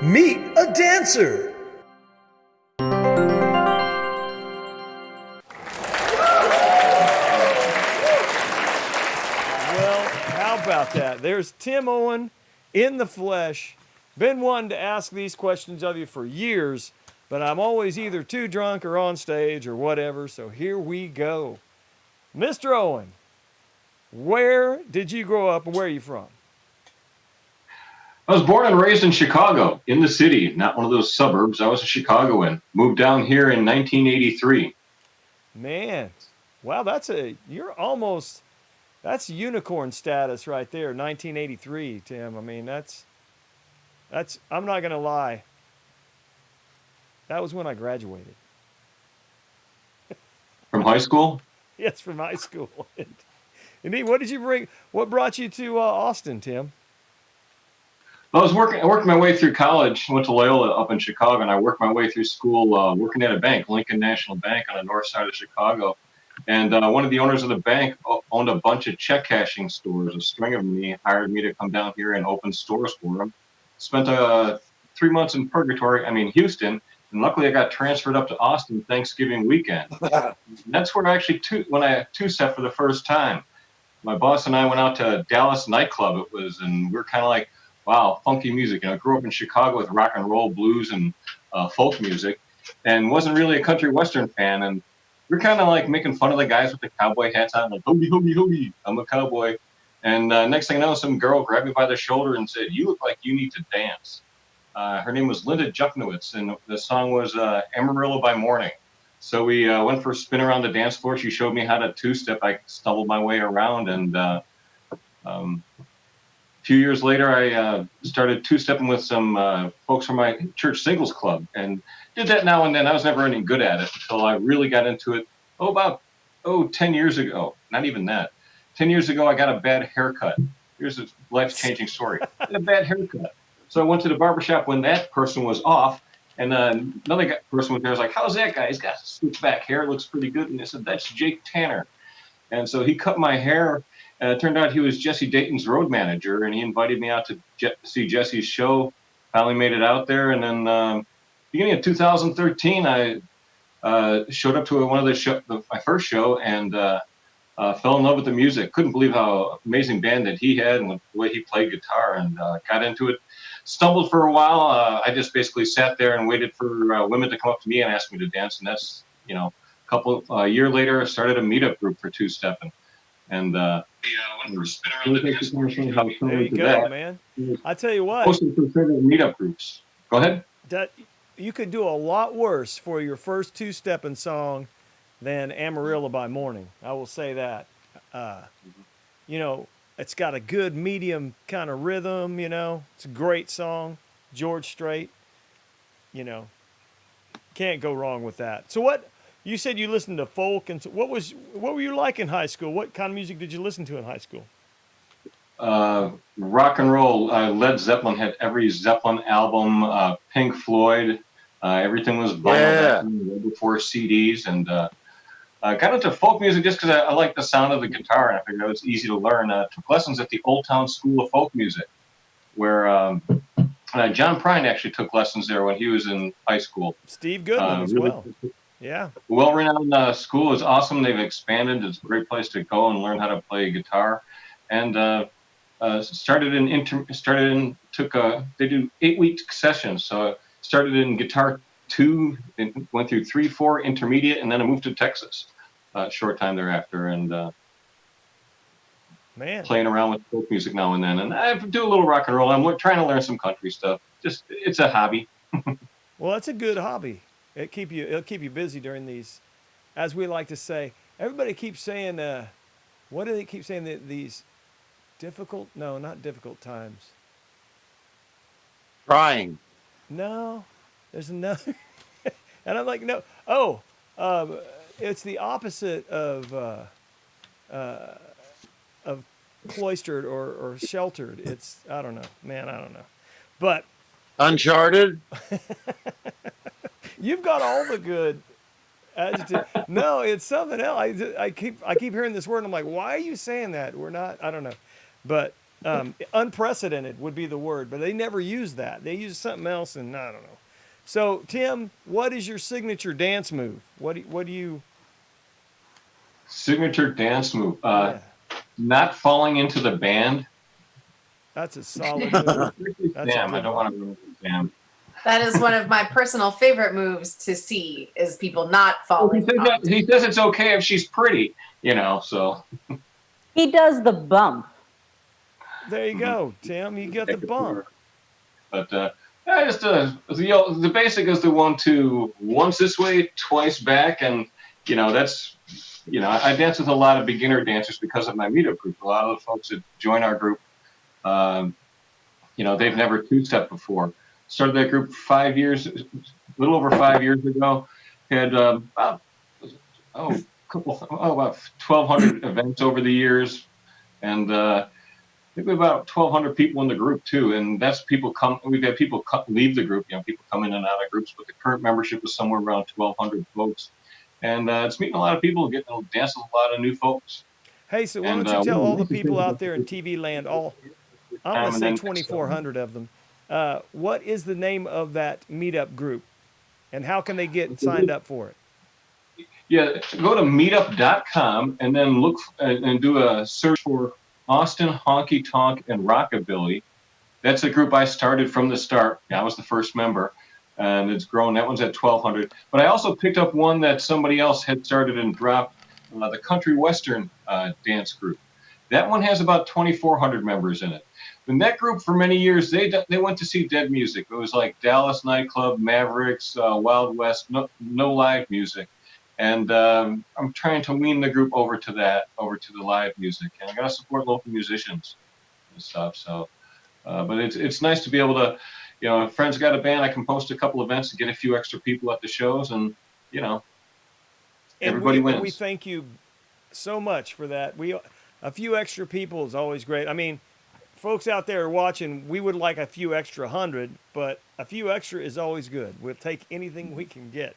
Meet a dancer. Well, how about that? There's Tim Owen in the flesh. Been wanting to ask these questions of you for years, but I'm always either too drunk or on stage or whatever, so here we go. Mr. Owen, where did you grow up and where are you from? I was born and raised in Chicago, in the city, not one of those suburbs. I was a Chicagoan. Moved down here in 1983. Man, wow, that's unicorn status right there, 1983, Tim. I mean, I'm not going to lie. That was when I graduated. From high school, Yes, from high school. Indeed, what did you bring? What brought you to Austin, Tim? I worked my way through college. Went to Loyola up in Chicago, and I worked my way through school working at a bank, Lincoln National Bank, on the north side of Chicago. And one of the owners of the bank owned a bunch of check cashing stores. A string of them. He hired me to come down here and open stores for him. Spent 3 months in purgatory. I mean Houston, and luckily I got transferred up to Austin Thanksgiving weekend. And that's where I actually when I two-step for the first time. My boss and I went out to Dallas nightclub. And we are kind of like, wow, funky music. I grew up in Chicago with rock and roll, blues, and folk music, and wasn't really a country western fan. And we're kind of like making fun of the guys with the cowboy hats on, like hoagie, hoagie, hoagie. I'm a cowboy. And next thing I know, some girl grabbed me by the shoulder and said, "You look like you need to dance." Her name was Linda Juknowitz, and the song was Amarillo by Morning. So we went for a spin around the dance floor. She showed me how to two-step. I stumbled my way around, and a few years later, I started two-stepping with some folks from my church singles club, and did that now and then. I was never any good at it until I really got into it. About 10 years ago. Not even that. 10 years ago, I got a bad haircut. Here's a life-changing story. I had a bad haircut. So I went to the barbershop when that person was off, and another person was there. I was like, "How's that guy? He's got switchback hair. Looks pretty good." And they said, "That's Jake Tanner." And so he cut my hair. And it turned out he was Jesse Dayton's road manager, and he invited me out to see Jesse's show. Finally made it out there, and then beginning of 2013, I showed up to one of my first show, and fell in love with the music. Couldn't believe how amazing band that he had and the way he played guitar, and got into it. Stumbled for a while. I just basically sat there and waited for women to come up to me and ask me to dance, and that's a year later, I started a meetup group for two-stepping. And there you go, man. I tell you what, mostly for meetup groups. Go ahead. that you could do a lot worse for your first two-stepping song than Amarillo by Morning. I will say that. Uh, it's got a good medium kind of rhythm. It's a great song. George Strait. You know, can't go wrong with that. So what? You said you listened to folk, and so what were you like in high school? What kind of music did you listen to in high school? Rock and roll. Led Zeppelin had every Zeppelin album. Pink Floyd. Everything was vinyl back then, before CDs, and got into folk music just because I liked the sound of the guitar, and I figured it was easy to learn. Took lessons at the Old Town School of Folk Music, where John Prine actually took lessons there when he was in high school. Steve Goodman as Really well. Yeah. well-renowned school. Is awesome. They've expanded. It's a great place to go and learn how to play guitar. And they do 8-week sessions. So I started in guitar 2, and went through 3, 4 intermediate, and then I moved to Texas short time thereafter, and Man. playing around with folk music now and then. And I do a little rock and roll. I'm trying to learn some country stuff. Just it's a hobby. Well, that's a good hobby. It'll keep you busy during these, as we like to say. Everybody keeps saying, what do they keep saying? These difficult? No, not difficult times. Trying. No, there's another. And I'm like, no. Oh, it's the opposite of cloistered or sheltered. It's I don't know, man. I don't know, but Uncharted. you've got all the good adjective. No, it's something else. I keep hearing this word, and I'm like, why are you saying that? We're not. I don't know, but Unprecedented would be the word, but they never use that. They use something else, and I don't know. So, Tim, what is your signature dance move? What do you? Signature dance move. Yeah, Not falling into the band. that's a solid move. That's a Damn, I good don't one. want to ruin the jam. That is one of my personal favorite moves to see is people not Well, falling off. he says it's okay if she's pretty, so. He does the bump. There you go, Tim. You got the bump. But yeah, just the basic is the 1-2, once this way, twice back, and that's I dance with a lot of beginner dancers because of my meetup group. A lot of the folks that join our group, they've never two-step before. Started that group a little over 5 years ago. Had about 1,200 events over the years, and I think we have about 1,200 people in the group too. And that's people come. We've had people leave the group. People come in and out of groups, but the current membership is somewhere around 1,200 folks, and it's meeting a lot of people, getting to dance with a lot of new folks. Hey, so why don't you tell all the people out there in TV land, I'm going to say 2,400 of them, what is the name of that meetup group, and how can they get signed up for it? Yeah, go to meetup.com and then look and do a search for Austin Honky Tonk and Rockabilly. That's a group I started from the start. I was the first member, and it's grown. That one's at 1,200. But I also picked up one that somebody else had started and dropped, the Country Western dance group. That one has about 2,400 members in it. In that group, for many years, they went to see dead music. It was like Dallas Nightclub, Mavericks, Wild West, no live music. And I'm trying to wean the group over to the live music. And I got to support local musicians and stuff. So, but it's nice to be able to, if friends got a band, I can post a couple events and get a few extra people at the shows, and everybody wins. And we thank you so much for that. A few extra people is always great. I mean, folks out there watching, we would like a few extra hundred, but a few extra is always good. We'll take anything we can get.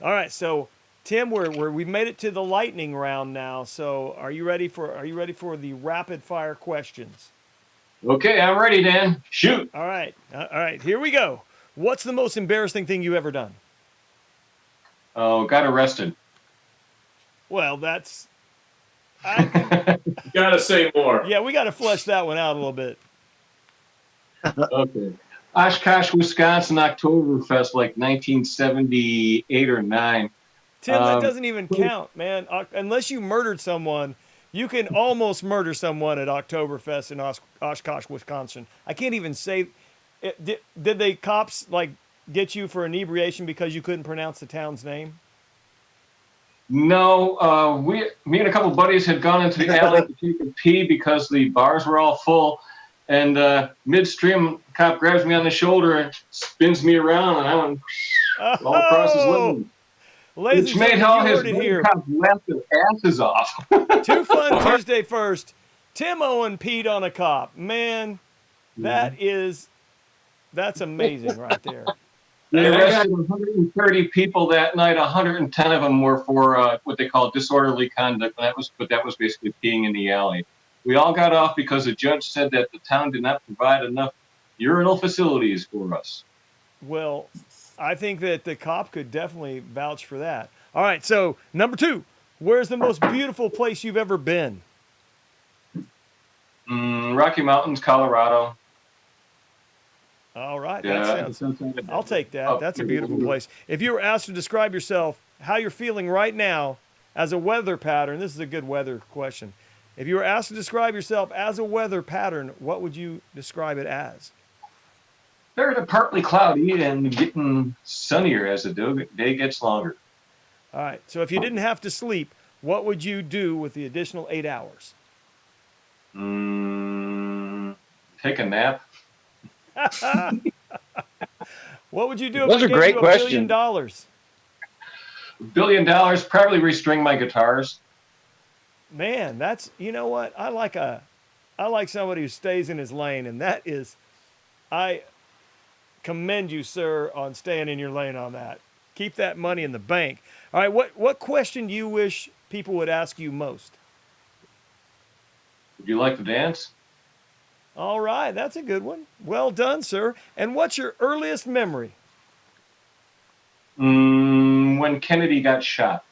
All right, so Tim, we've made it to the lightning round now. So are you ready for the rapid fire questions? Okay, I'm ready, Dan. Shoot. All right, here we go. What's the most embarrassing thing you've ever done? Oh, got arrested. Well, that's. You gotta say more. Yeah, we got to flesh that one out a little bit. Okay. Oshkosh, Wisconsin, Oktoberfest, like 1978 or 9. Tim, that doesn't even count, man. Unless you murdered someone, you can almost murder someone at Oktoberfest in Oshkosh, Wisconsin. I can't even say. Did the cops get you for inebriation because you couldn't pronounce the town's name? No, me and a couple buddies had gone into the alley to take a pee because the bars were all full, and midstream, cop grabs me on the shoulder and spins me around, and I went all across his living. Ladies Which made all his cops laugh their asses off. Too Fun Tuesday first. Tim Owen peed on a cop. Man, that's amazing right there. They arrested 130 people that night. 110 of them were for what they call disorderly conduct. That was basically peeing in the alley. We all got off because the judge said that the town did not provide enough urinal facilities for us. Well, I think that the cop could definitely vouch for that. All right, so number 2, where's the most beautiful place you've ever been? Rocky Mountains, Colorado. All right, Yeah, I'll take that. That's a beautiful place. If you were asked to describe yourself, how you're feeling right now as a weather pattern, this is a good weather question. If you were asked to describe yourself as a weather pattern, what would you describe it as? They're partly cloudy and getting sunnier as the day gets longer. All right, so if you didn't have to sleep, what would you do with the additional 8 hours? Take a nap. What would you do Those if are we gave great you $1 questions. billion? $1 billion, probably restring my guitars. Man, that's, you know what? I like somebody who stays in his lane, and I commend you, sir, on staying in your lane on that. Keep that money in the bank. All right, what question do you wish people would ask you most? Would you like to dance? All right, that's a good one. Well done, sir. And what's your earliest memory? When Kennedy got shot.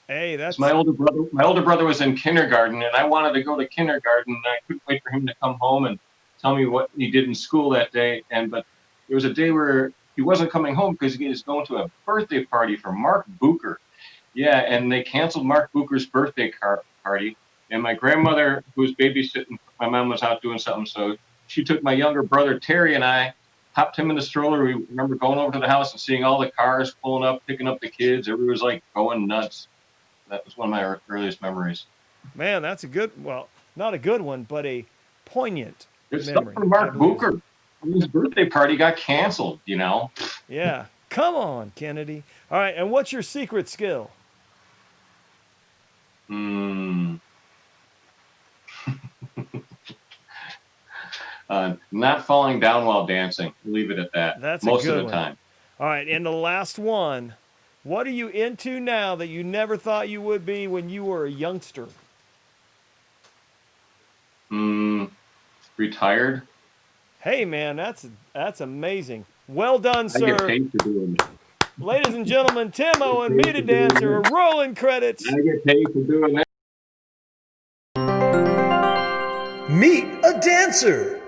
Hey, that's My older brother was in kindergarten, and I wanted to go to kindergarten, and I couldn't wait for him to come home and tell me what he did in school that day. But there was a day where he wasn't coming home because he was going to a birthday party for Mark Bucher. Yeah, and they canceled Mark Bucher's birthday party. And my grandmother, who was babysitting, my mom was out doing something, so she took my younger brother Terry and I, hopped him in the stroller. We remember going over to the house and seeing all the cars pulling up, picking up the kids. Everybody was like going nuts. That was one of my earliest memories. Man, that's a good, well, not a good one, but a poignant It's memory. stuff from Mark Bucher. His birthday party got canceled, you know. Yeah. Come on, Kennedy. All right, and what's your secret skill? Not falling down while dancing. Leave it at that. That's most a good of the time. All right, and the last one. What are you into now that you never thought you would be when you were a youngster? Retired. Hey, man, that's amazing. Well done, sir. I get paid for doing that. Ladies and gentlemen, Tim Owen, Meet a Dancer, rolling credits. I get paid for doing that. Meet a dancer.